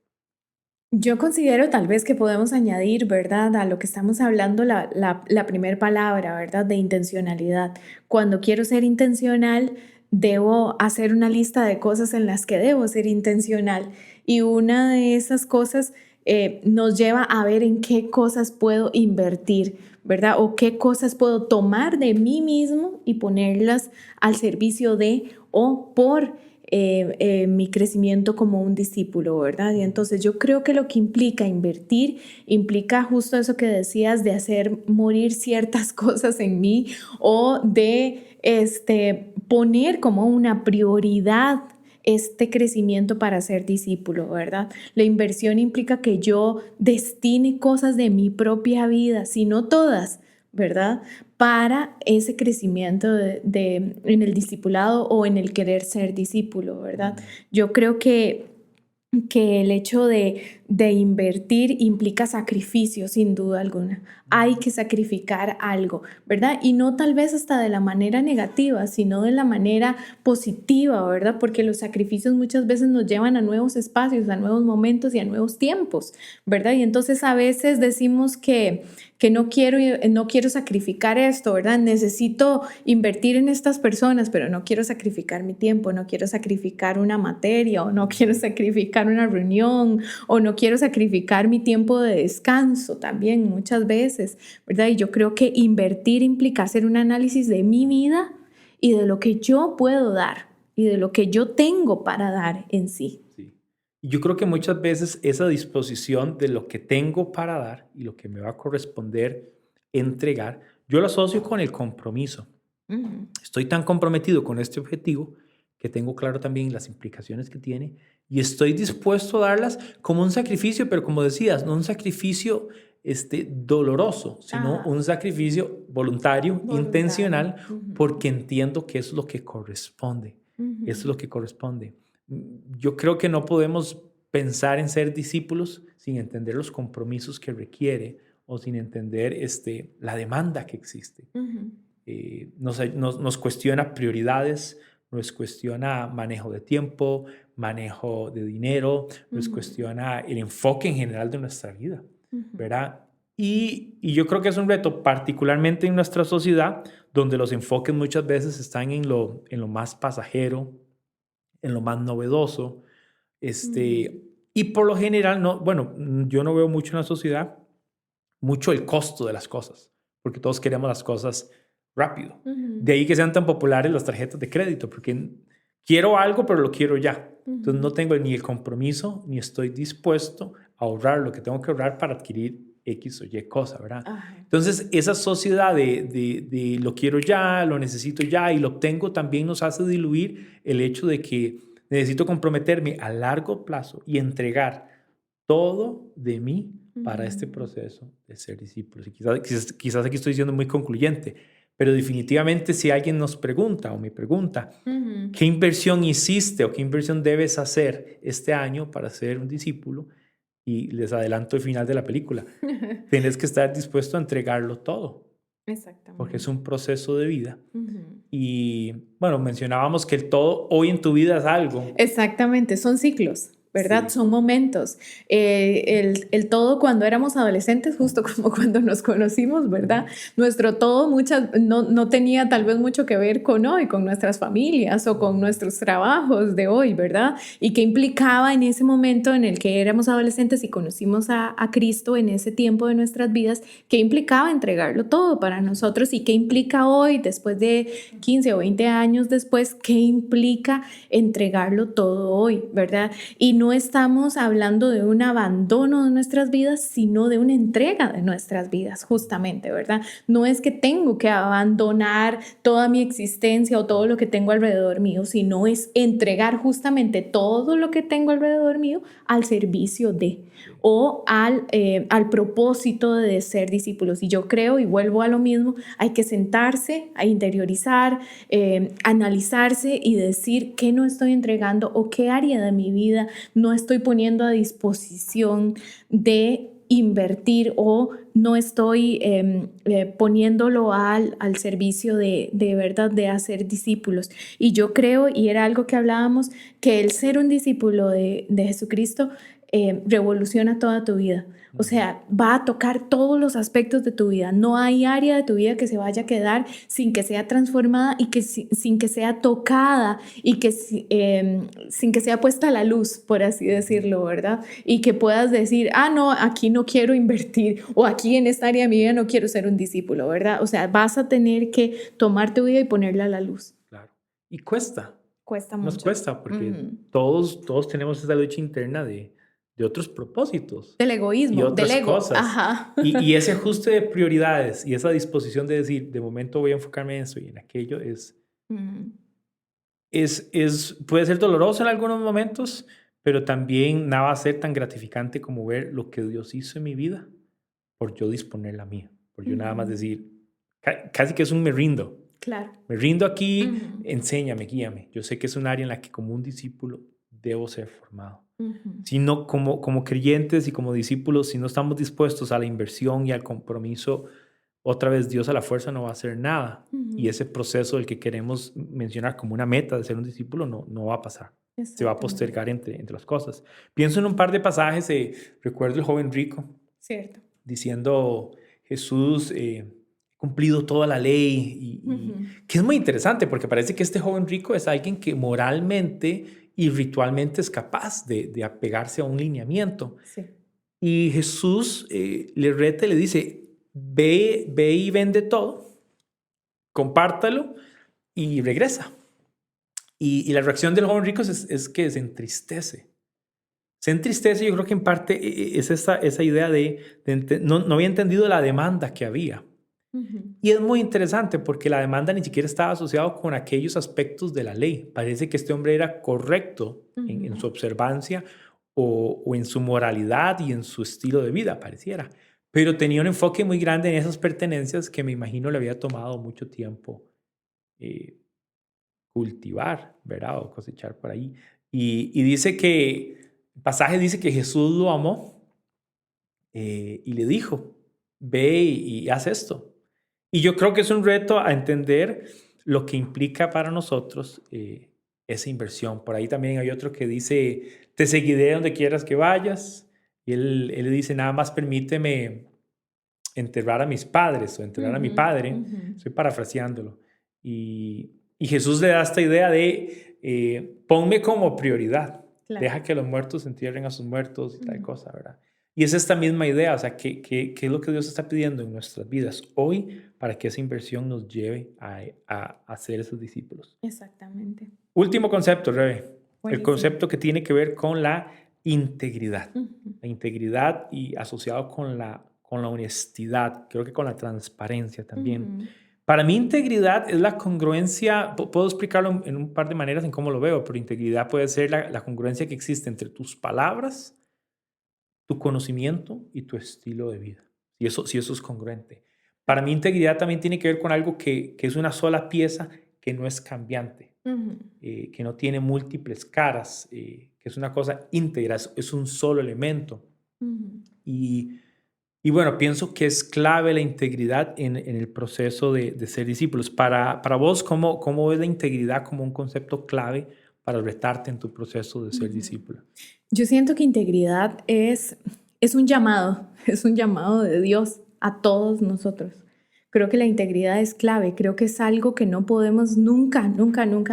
Yo considero tal vez que podemos añadir, ¿verdad? A lo que estamos hablando, la primera palabra, ¿verdad? De intencionalidad. Cuando quiero ser intencional, debo hacer una lista de cosas en las que debo ser intencional. Y una de esas cosas nos lleva a ver en qué cosas puedo invertir, ¿verdad? O qué cosas puedo tomar de mí mismo y ponerlas al servicio de o por mi crecimiento como un discípulo, ¿verdad? Y entonces yo creo que lo que implica invertir, implica justo eso que decías de hacer morir ciertas cosas en mí o de poner como una prioridad este crecimiento para ser discípulo, ¿verdad? La inversión implica que yo destine cosas de mi propia vida, si no todas, ¿verdad? Para ese crecimiento en el discipulado o en el querer ser discípulo, ¿verdad? Yo creo que el hecho de invertir implica sacrificio, sin duda alguna. Hay que sacrificar algo, ¿verdad? Y no tal vez hasta de la manera negativa, sino de la manera positiva, ¿verdad? Porque los sacrificios muchas veces nos llevan a nuevos espacios, a nuevos momentos y a nuevos tiempos, ¿verdad? Y entonces a veces decimos que no quiero sacrificar esto, ¿verdad? Necesito invertir en estas personas, pero no quiero sacrificar mi tiempo, no quiero sacrificar una materia o no quiero sacrificar una reunión o no quiero sacrificar mi tiempo de descanso también muchas veces, ¿verdad? Y yo creo que invertir implica hacer un análisis de mi vida y de lo que yo puedo dar y de lo que yo tengo para dar en sí. Sí. Y yo creo que muchas veces esa disposición de lo que tengo para dar y lo que me va a corresponder entregar, yo lo asocio con el compromiso. Ujú. Estoy tan comprometido con este objetivo que tengo claro también las implicaciones que tiene y estoy dispuesto a darlas como un sacrificio, pero como decías, no un sacrificio doloroso, sino Ah, un sacrificio voluntario, voluntario. intencional, Ujú. porque entiendo que eso es lo que corresponde. Eso es Ujú. lo que corresponde. Yo creo que no podemos pensar en ser discípulos sin entender los compromisos que requiere o sin entender la demanda que existe. Ujú. Nos cuestiona prioridades, nos cuestiona manejo de tiempo, manejo de dinero, nos Ujú. cuestiona el enfoque en general de nuestra vida, Ujú. ¿verdad? Y yo creo que es un reto, particularmente en nuestra sociedad, donde los enfoques muchas veces están en lo más pasajero, en lo más novedoso, Ujú. y por lo general, no, bueno, yo no veo mucho en la sociedad mucho el costo de las cosas, porque todos queremos las cosas rápido. Ujú. De ahí que sean tan populares las tarjetas de crédito, porque quiero algo, pero lo quiero ya. Entonces no Ujú. tengo ni el compromiso, ni estoy dispuesto a ahorrar lo que tengo que ahorrar para adquirir X o Y cosa, ¿verdad? Ajá. Entonces esa sociedad de lo quiero ya, lo necesito ya y lo obtengo también nos hace diluir el hecho de que necesito comprometerme a largo plazo y entregar todo de mí para este Ujú. proceso de ser discípulos. Y quizás aquí estoy siendo muy concluyente, pero definitivamente si alguien nos pregunta o me pregunta, Ujú. ¿qué inversión hiciste o qué inversión debes hacer este año para ser un discípulo? Y les adelanto el final de la película. Tienes que estar dispuesto a entregarlo todo, porque es Exactamente. un proceso de vida. Ujú. Y bueno, mencionábamos que el todo hoy en tu vida es algo. Exactamente, son ciclos, ¿verdad? Sí. Son momentos. El todo cuando éramos adolescentes, justo como cuando nos conocimos, ¿verdad? Ujú. Nuestro todo no tenía tal vez mucho que ver con hoy, con nuestras familias o con Ujú. nuestros trabajos de hoy, ¿verdad? Y qué implicaba en ese momento en el que éramos adolescentes y conocimos a Cristo en ese tiempo de nuestras vidas, qué implicaba entregarlo todo para nosotros y qué implica hoy, después de 15 o 20 años después, qué implica entregarlo todo hoy, ¿verdad? Y no estamos hablando de un abandono de nuestras vidas, sino de una entrega de nuestras vidas, justamente, ¿verdad? No es que tengo que abandonar toda mi existencia o todo lo que tengo alrededor mío, sino es entregar justamente todo lo que tengo alrededor mío al servicio de Sí. o al propósito de ser discípulos. Y yo creo, y vuelvo a lo mismo, hay que sentarse, a interiorizar, analizarse y decir qué no estoy entregando o qué área de mi vida no estoy poniendo a disposición de invertir o no estoy poniéndolo al servicio de verdad de hacer discípulos. Y yo creo, y era algo que hablábamos, que el ser un discípulo de Jesucristo revoluciona toda tu vida. O sea, va a tocar todos los aspectos de tu vida. No hay área de tu vida que se vaya a quedar sin que sea transformada y que sin que sea tocada y que sin que sea puesta a la luz, por así decirlo, ¿verdad? Y que puedas decir, no, aquí no quiero invertir o aquí en esta área de mi vida no quiero ser un discípulo, ¿verdad? O sea, vas a tener que tomar tu vida y ponerla a la luz. Claro. Y cuesta. Cuesta Nos mucho. cuesta porque todos tenemos esa lucha interna de otros propósitos. Del egoísmo, y otras del ego. cosas. Ajá. Y ese ajuste de prioridades y esa disposición de decir, de momento voy a enfocarme en eso y en aquello puede ser doloroso en algunos momentos, pero también nada va a ser tan gratificante como ver lo que Dios hizo en mi vida por yo disponer la mía, por yo nada más decir, casi que es un me rindo. Claro. Me rindo aquí, enséñame, guíame. Yo sé que es un área en la que como un discípulo debo ser formado. Si no, como creyentes y como discípulos, si no estamos dispuestos a la inversión y al compromiso, otra vez Dios a la fuerza no va a hacer nada. Y ese proceso del que queremos mencionar como una meta de ser un discípulo no va a pasar. Se va a postergar entre las cosas. Pienso en un par de pasajes. Recuerdo el joven rico. Cierto. Diciendo, Jesús, he cumplido toda la ley. Que es muy interesante porque parece que este joven rico es alguien que moralmente y ritualmente es capaz de apegarse a un lineamiento. Sí. Y Jesús le reta y le dice, ve y vende todo, compártalo y regresa. Y la reacción del joven rico es que se entristece. Se entristece, yo creo que en parte es esa idea no había entendido la demanda que había. Y es muy interesante porque la demanda ni siquiera estaba asociada con aquellos aspectos de la ley. Parece que este hombre era correcto en su observancia o en su moralidad y en su estilo de vida, pareciera. Pero tenía un enfoque muy grande en esas pertenencias que me imagino le había tomado mucho tiempo cultivar, ¿verdad? O cosechar por ahí. Y dice el pasaje dice que Jesús lo amó y le dijo, ve y haz esto. Y yo creo que es un reto a entender lo que implica para nosotros esa inversión. Por ahí también hay otro que dice, te seguiré donde quieras que vayas. Y él le dice, nada más permíteme enterrar a mis padres o enterrar a mi padre. Estoy parafraseándolo. Y Jesús le da esta idea de, ponme como prioridad. Claro. Deja que los muertos entierren a sus muertos y tal cosa, ¿verdad? Y es esta misma idea, o sea, ¿qué es lo que Dios está pidiendo en nuestras vidas hoy para que esa inversión nos lleve a ser esos discípulos? Exactamente. Último concepto, Rebe. Buenísimo. El concepto que tiene que ver con la integridad. La integridad y asociado con la honestidad, creo que con la transparencia también. Para mí, integridad es la congruencia, puedo explicarlo en un par de maneras en cómo lo veo, pero integridad puede ser la congruencia que existe entre tus palabras, tu conocimiento y tu estilo de vida. Si eso es congruente. Para mí, integridad también tiene que ver con algo que es una sola pieza que no es cambiante, que no tiene múltiples caras, que es una cosa íntegra, es un solo elemento. Y bueno, pienso que es clave la integridad en el proceso de ser discípulos. Para vos, ¿cómo ves la integridad como un concepto clave para retarte en tu proceso de ser discípulo? Yo siento que integridad es un llamado de Dios a todos nosotros. Creo que la integridad es clave, creo que es algo que no podemos nunca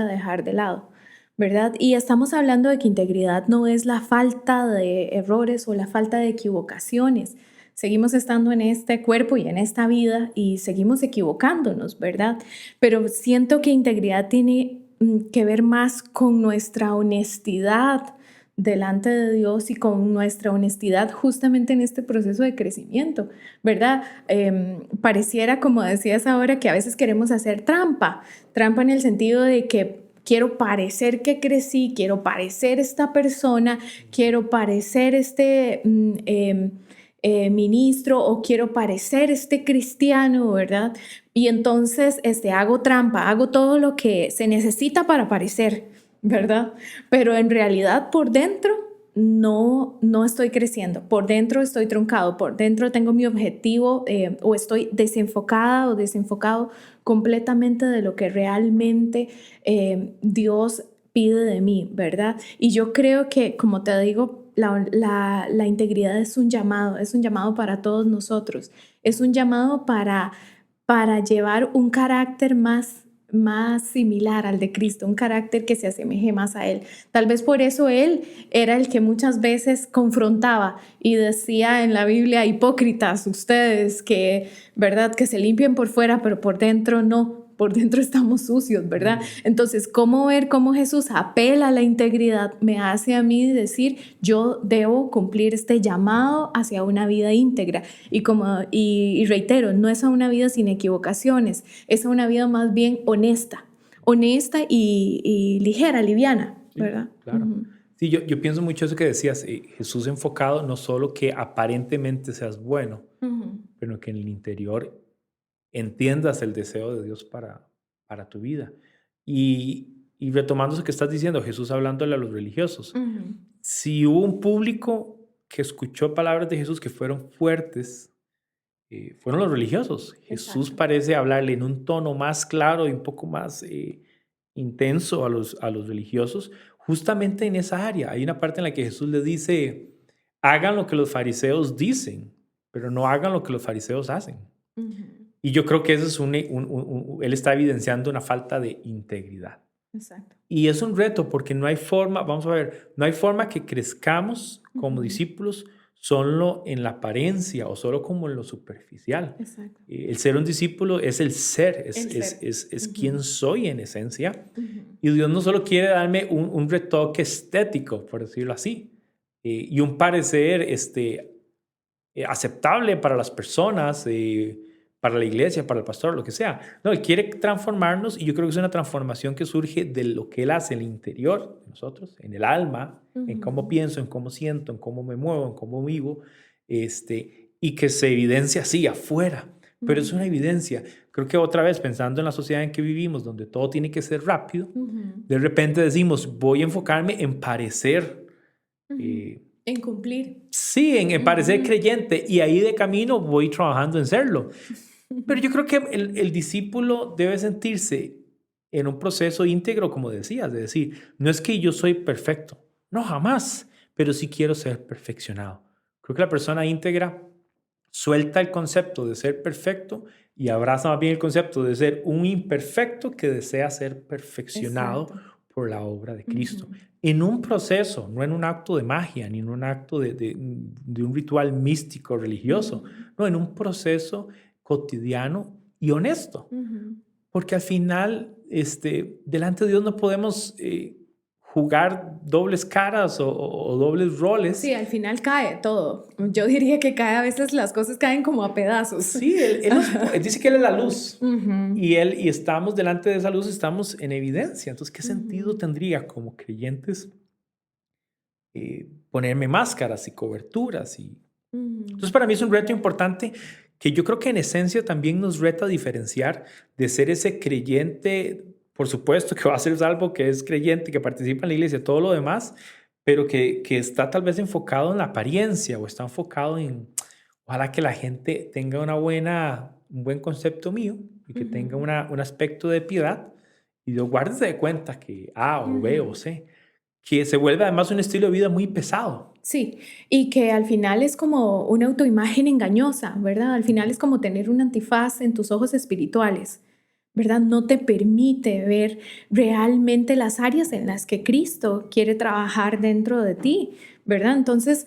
dejar de lado, ¿verdad? Y estamos hablando de que integridad no es la falta de errores o la falta de equivocaciones. Seguimos estando en este cuerpo y en esta vida y seguimos equivocándonos, ¿verdad? Pero siento que integridad tiene que ver más con nuestra honestidad delante de Dios y con nuestra honestidad justamente en este proceso de crecimiento, ¿verdad? Pareciera, como decías ahora, que a veces queremos hacer trampa en el sentido de que quiero parecer que crecí, quiero parecer esta persona, quiero parecer ministro o quiero parecer este cristiano, ¿verdad? Y entonces hago trampa, hago todo lo que se necesita para parecer, ¿verdad? Pero en realidad por dentro no estoy creciendo, por dentro estoy truncado, por dentro tengo mi objetivo o estoy desenfocada o desenfocado completamente de lo que realmente Dios pide de mí, ¿verdad? Y yo creo que, como te digo, la integridad es un llamado para todos nosotros, es un llamado para llevar un carácter más similar al de Cristo, un carácter que se asemeje más a Él. Tal vez por eso Él era el que muchas veces confrontaba y decía en la Biblia: hipócritas ustedes, que, ¿verdad?, que se limpian por fuera, pero por dentro no. Por dentro estamos sucios, ¿verdad? Entonces, ¿cómo ver cómo Jesús apela a la integridad me hace a mí decir: yo debo cumplir este llamado hacia una vida íntegra? Y reitero, no es a una vida sin equivocaciones, es a una vida más bien honesta y ligera, liviana, ¿verdad? Sí, claro. Sí, yo pienso mucho eso que decías, Jesús enfocado no solo que aparentemente seas bueno, pero que en el interior entiendas el deseo de Dios para tu vida. Y retomando eso que estás diciendo, Jesús hablándole a los religiosos, si hubo un público que escuchó palabras de Jesús que fueron fuertes, fueron los religiosos. Jesús Exacto. parece hablarle en un tono más claro y un poco más intenso a los religiosos, justamente en esa área. Hay una parte en la que Jesús les dice: hagan lo que los fariseos dicen, pero no hagan lo que los fariseos hacen. Y yo creo que eso es él está evidenciando una falta de integridad. Exacto. Y es un reto porque no hay forma, vamos a ver, no hay forma que crezcamos como discípulos solo en la apariencia o solo como en lo superficial. Exacto. El ser un discípulo es el ser, ser. es quien soy en esencia. Y Dios no solo quiere darme un retoque estético, por decirlo así, y un parecer aceptable para las personas, para la iglesia, para el pastor, lo que sea. No, Él quiere transformarnos, y yo creo que es una transformación que surge de lo que Él hace en el interior de nosotros, en el alma, en cómo pienso, en cómo siento, en cómo me muevo, en cómo vivo, y que se evidencia así afuera. Pero es una evidencia. Creo que otra vez, pensando en la sociedad en que vivimos, donde todo tiene que ser rápido, de repente decimos: voy a enfocarme en parecer. En cumplir. Sí, en parecer creyente, y ahí de camino voy trabajando en serlo. Pero yo creo que el discípulo debe sentirse en un proceso íntegro, como decías, de decir: no es que yo soy perfecto, no, jamás, pero sí quiero ser perfeccionado. Creo que la persona íntegra suelta el concepto de ser perfecto y abraza más bien el concepto de ser un imperfecto que desea ser perfeccionado. Exacto. Por la obra de Cristo. En un proceso, no en un acto de magia, ni en un acto de un ritual místico religioso, no, en un proceso cotidiano y honesto. Porque al final, delante de Dios no podemos jugar dobles caras o dobles roles. Sí, al final cae todo. Yo diría que a veces las cosas caen como a pedazos. Sí, él dice que Él es la luz. Y estamos delante de esa luz, estamos en evidencia. Entonces, ¿qué sentido tendría como creyentes ponerme máscaras y coberturas? Entonces, para mí es un reto importante que yo creo que en esencia también nos reta a diferenciar de ser ese creyente, por supuesto, que va a ser salvo, que es creyente, que participa en la iglesia, todo lo demás, pero que está tal vez enfocado en la apariencia o está enfocado en, ojalá que la gente tenga un buen concepto mío y que tenga un aspecto de piedad, y Dios guárdese de cuenta que A o B o C, que se vuelve además un estilo de vida muy pesado. Sí, y que al final es como una autoimagen engañosa, ¿verdad? Al final es como tener un antifaz en tus ojos espirituales, ¿verdad? No te permite ver realmente las áreas en las que Cristo quiere trabajar dentro de ti, ¿verdad? Entonces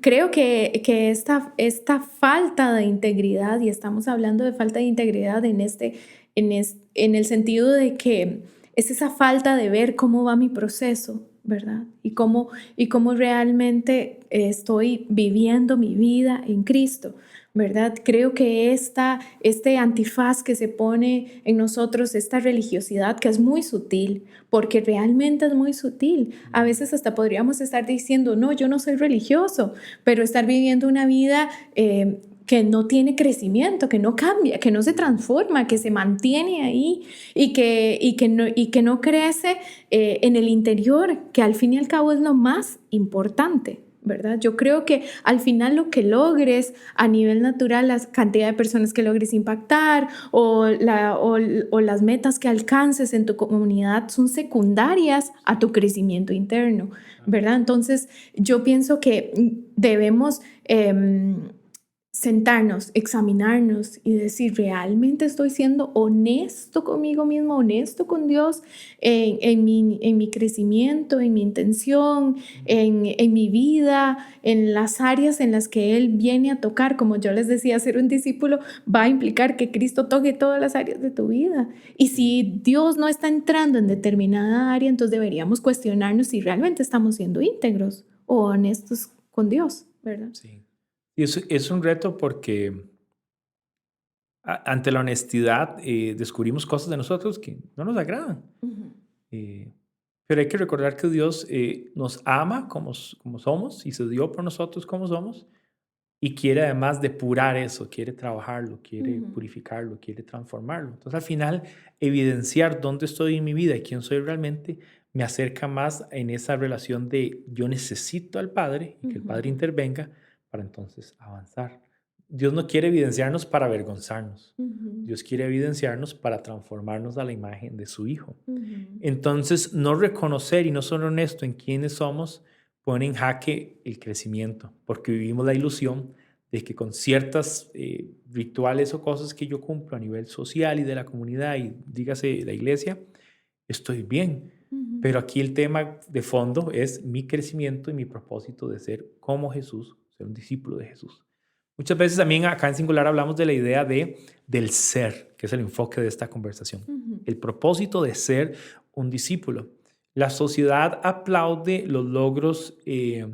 creo que esta falta de integridad, y estamos hablando de falta de integridad en el sentido de que es esa falta de ver cómo va mi proceso, ¿verdad? Y cómo realmente estoy viviendo mi vida en Cristo, ¿verdad? Creo que este antifaz que se pone en nosotros, esta religiosidad que es muy sutil, porque realmente es muy sutil. A veces hasta podríamos estar diciendo: no, yo no soy religioso, pero estar viviendo una vida que no tiene crecimiento, que no cambia, que no se transforma, que se mantiene ahí y que no crece en el interior, que al fin y al cabo es lo más importante, ¿verdad? Yo creo que al final lo que logres a nivel natural, la cantidad de personas que logres impactar o las metas que alcances en tu comunidad son secundarias a tu crecimiento interno, ¿verdad? Entonces, yo pienso que debemos sentarnos, examinarnos y decir, ¿realmente estoy siendo honesto conmigo mismo, honesto con Dios en mi crecimiento, en mi intención, en mi vida, en las áreas en las que Él viene a tocar? Como yo les decía, ser un discípulo va a implicar que Cristo toque todas las áreas de tu vida. Y si Dios no está entrando en determinada área, entonces deberíamos cuestionarnos si realmente estamos siendo íntegros o honestos con Dios, ¿verdad? Sí. Y es un reto porque ante la honestidad descubrimos cosas de nosotros que no nos agradan. Uh-huh. Pero hay que recordar que Dios nos ama como somos y se dio por nosotros como somos y quiere además depurar eso, quiere trabajarlo, quiere Uh-huh. purificarlo, quiere transformarlo. Entonces al final evidenciar dónde estoy en mi vida y quién soy realmente me acerca más en esa relación de yo necesito al Padre y que el Padre intervenga para entonces avanzar. Dios no quiere evidenciarnos para avergonzarnos. Uh-huh. Dios quiere evidenciarnos para transformarnos a la imagen de su Hijo. Uh-huh. Entonces, no reconocer y no ser honesto en quiénes somos pone en jaque el crecimiento, porque vivimos la ilusión de que con ciertas rituales o cosas que yo cumplo a nivel social y de la comunidad y dígase la iglesia, estoy bien. Uh-huh. Pero aquí el tema de fondo es mi crecimiento y mi propósito de ser como Jesús, ser un discípulo de Jesús. Muchas veces también acá en Singular hablamos de la idea del ser, que es el enfoque de esta conversación. Uh-huh. El propósito de ser un discípulo. La sociedad aplaude los logros que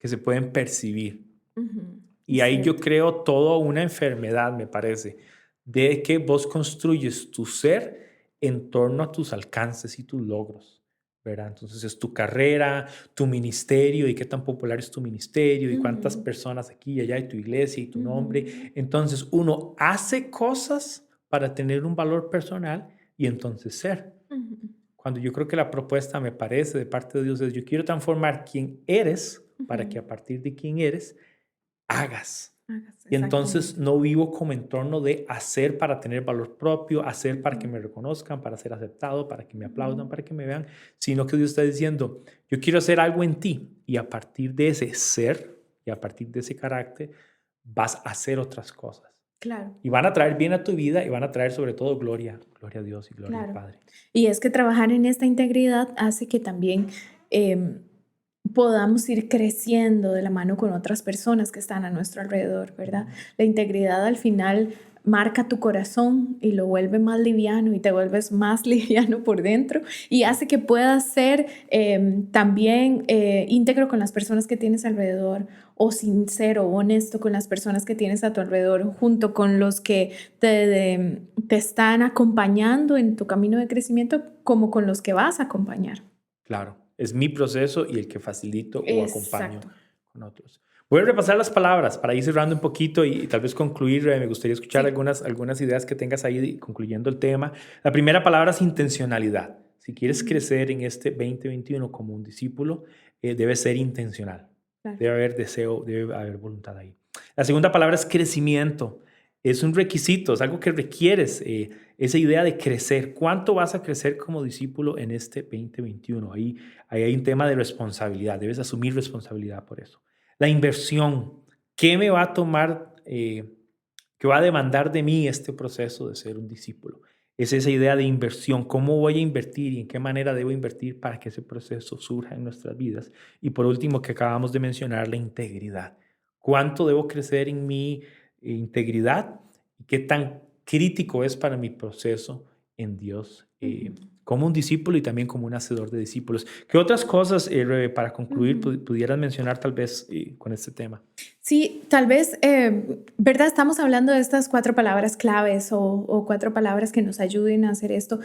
se pueden percibir. Uh-huh. Y ahí yo creo toda una enfermedad, me parece, de que vos construyes tu ser en torno a tus alcances y tus logros, ¿verdad? Entonces es tu carrera, tu ministerio y qué tan popular es tu ministerio y cuántas Uh-huh. personas aquí y allá y tu iglesia y tu Uh-huh. nombre. Entonces uno hace cosas para tener un valor personal y entonces ser. Uh-huh. Cuando yo creo que la propuesta, me parece, de parte de Dios es yo quiero transformar quién eres para que a partir de quién eres, hagas. Y entonces no vivo como entorno de hacer para tener valor propio, hacer para que me reconozcan, para ser aceptado, para que me aplaudan, para que me vean, sino que Dios está diciendo, yo quiero hacer algo en ti y a partir de ese ser y a partir de ese carácter vas a hacer otras cosas. Claro. Y van a traer bien a tu vida y van a traer sobre todo gloria a Dios y gloria Claro. al Padre. Y es que trabajar en esta integridad hace que también podamos ir creciendo de la mano con otras personas que están a nuestro alrededor, ¿verdad? La integridad al final marca tu corazón y lo vuelve más liviano y te vuelves más liviano por dentro y hace que puedas ser también íntegro con las personas que tienes alrededor o sincero o honesto con las personas que tienes a tu alrededor junto con los que te están acompañando en tu camino de crecimiento como con los que vas a acompañar. Claro, es mi proceso y el que facilito o acompaño Exacto. con otros. Voy a repasar las palabras para ir cerrando un poquito y tal vez concluir. Me gustaría escuchar algunas ideas que tengas ahí concluyendo el tema. La primera palabra es intencionalidad. Si quieres crecer en este 2021 como un discípulo, debe ser intencional. Claro. Debe haber deseo, debe haber voluntad ahí. La segunda palabra es crecimiento. Es un requisito, es algo que requieres, esa idea de crecer. ¿Cuánto vas a crecer como discípulo en este 2021? Ahí hay un tema de responsabilidad, debes asumir responsabilidad por eso. La inversión, ¿qué me va a tomar, qué va a demandar de mí este proceso de ser un discípulo? Es esa idea de inversión, ¿cómo voy a invertir y en qué manera debo invertir para que ese proceso surja en nuestras vidas? Y por último, que acabamos de mencionar, la integridad. ¿Cuánto debo crecer en mi integridad y qué tan crítico es para mi proceso en Dios como un discípulo y también como un hacedor de discípulos? ¿Qué otras cosas, Rebe, para concluir, pudieras mencionar tal vez con este tema? Sí, tal vez, ¿verdad? Estamos hablando de estas 4 palabras claves o 4 palabras que nos ayuden a hacer esto.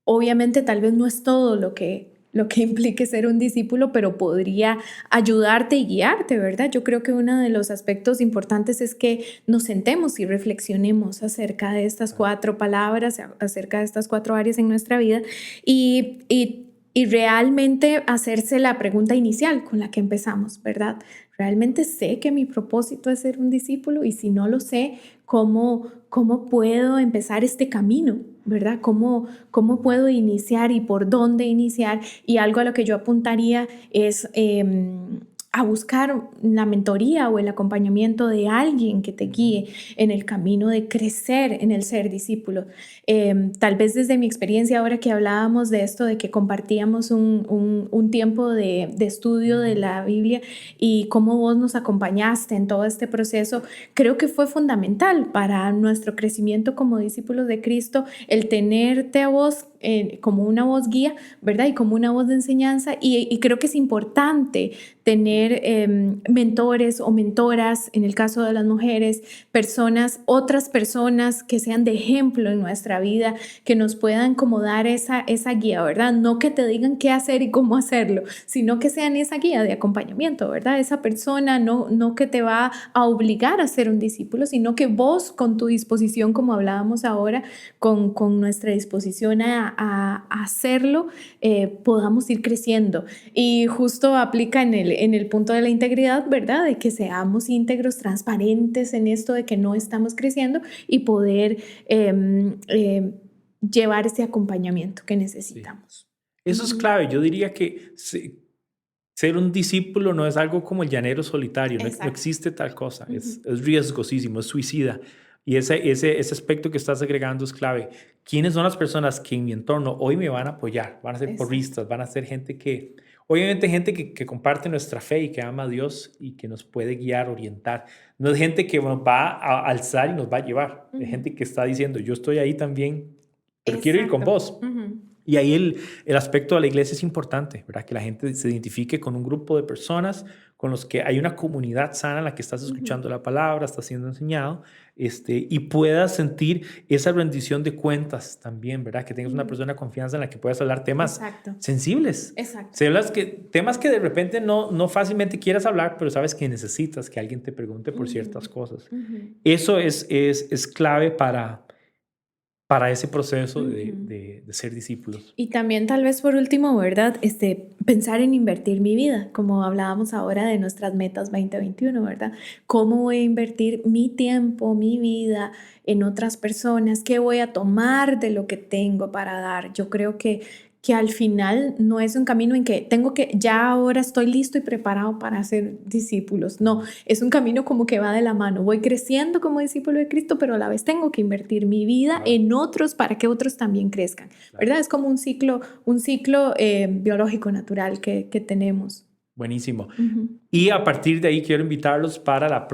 Obviamente, tal vez no es todo lo que implique ser un discípulo, pero podría ayudarte y guiarte, ¿verdad? Yo creo que uno de los aspectos importantes es que nos sentemos y reflexionemos acerca de estas 4 palabras, acerca de estas 4 áreas en nuestra vida y Y realmente hacerse la pregunta inicial con la que empezamos, ¿verdad? ¿Realmente sé que mi propósito es ser un discípulo? Y si no lo sé, ¿cómo puedo empezar este camino? ¿Verdad? ¿Cómo puedo iniciar y por dónde iniciar? Y algo a lo que yo apuntaría es a buscar la mentoría o el acompañamiento de alguien que te guíe en el camino de crecer en el ser discípulo. Tal vez desde mi experiencia, ahora que hablábamos de esto, de que compartíamos un tiempo de estudio de la Biblia y cómo vos nos acompañaste en todo este proceso, creo que fue fundamental para nuestro crecimiento como discípulos de Cristo el tenerte a vos como una voz guía, ¿verdad? Y como una voz de enseñanza. Y creo que es importante tener mentores o mentoras, en el caso de las mujeres, otras personas que sean de ejemplo en nuestra vida, que nos puedan como dar esa guía, ¿verdad? No que te digan qué hacer y cómo hacerlo, sino que sean esa guía de acompañamiento, ¿verdad? Esa persona no que te va a obligar a ser un discípulo, sino que vos con tu disposición, como hablábamos ahora, con nuestra disposición a hacerlo, podamos ir creciendo. Y justo aplica en el punto de la integridad, ¿verdad? De que seamos íntegros, transparentes en esto de que no estamos creciendo y poder llevar ese acompañamiento que necesitamos. Sí. Eso es clave. Yo diría que ser un discípulo no es algo como el llanero solitario, no existe tal cosa, es riesgosísimo, es suicida. Y ese aspecto que estás agregando es clave. ¿Quiénes son las personas que en mi entorno hoy me van a apoyar? Van a ser porristas, van a ser gente que, obviamente gente que comparte nuestra fe y que ama a Dios y que nos puede guiar, orientar. No es gente que nos va a alzar y nos va a llevar. Es gente que está diciendo, yo estoy ahí también, pero quiero ir con vos. Y ahí el aspecto de la iglesia es importante, ¿verdad? Que la gente se identifique con un grupo de personas con los que hay una comunidad sana en la que estás escuchando la palabra, estás siendo enseñado, y puedas sentir esa rendición de cuentas también, ¿verdad? Que tengas una persona de confianza en la que puedas hablar temas sensibles. Temas que de repente no fácilmente quieras hablar, pero sabes que necesitas que alguien te pregunte por ciertas cosas. Eso es clave para ese proceso de ser discípulos. Y también tal vez por último, ¿verdad? Pensar en invertir mi vida, como hablábamos ahora de nuestras metas 2021, ¿verdad? ¿Cómo voy a invertir mi tiempo, mi vida en otras personas? ¿Qué voy a tomar de lo que tengo para dar? Yo creo que al final no es un camino en que ya ahora estoy listo y preparado para ser discípulos. No, es un camino como que va de la mano. Voy creciendo como discípulo de Cristo, pero a la vez tengo que invertir mi vida en otros para que otros también crezcan, ¿verdad? Es como un ciclo biológico natural que tenemos. Buenísimo. Y a partir de ahí quiero invitarlos para el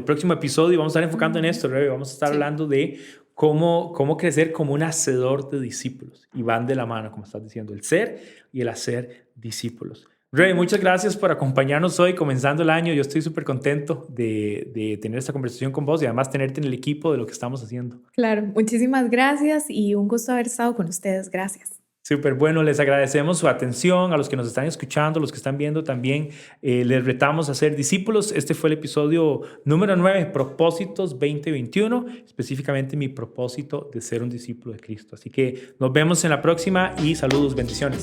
próximo episodio. Vamos a estar enfocando en esto, Rebe. Vamos a estar hablando de cómo crecer como un hacedor de discípulos. Y van de la mano, como estás diciendo, el ser y el hacer discípulos. Rebe, muchas gracias por acompañarnos hoy, comenzando el año. Yo estoy súper contento de tener esta conversación con vos y además tenerte en el equipo de lo que estamos haciendo. Claro, muchísimas gracias y un gusto haber estado con ustedes. Gracias. Súper bueno, les agradecemos su atención, a los que nos están escuchando, los que están viendo también, les retamos a ser discípulos. Este fue el episodio número 9, Propósitos 2021, específicamente mi propósito de ser un discípulo de Cristo. Así que nos vemos en la próxima y saludos, bendiciones.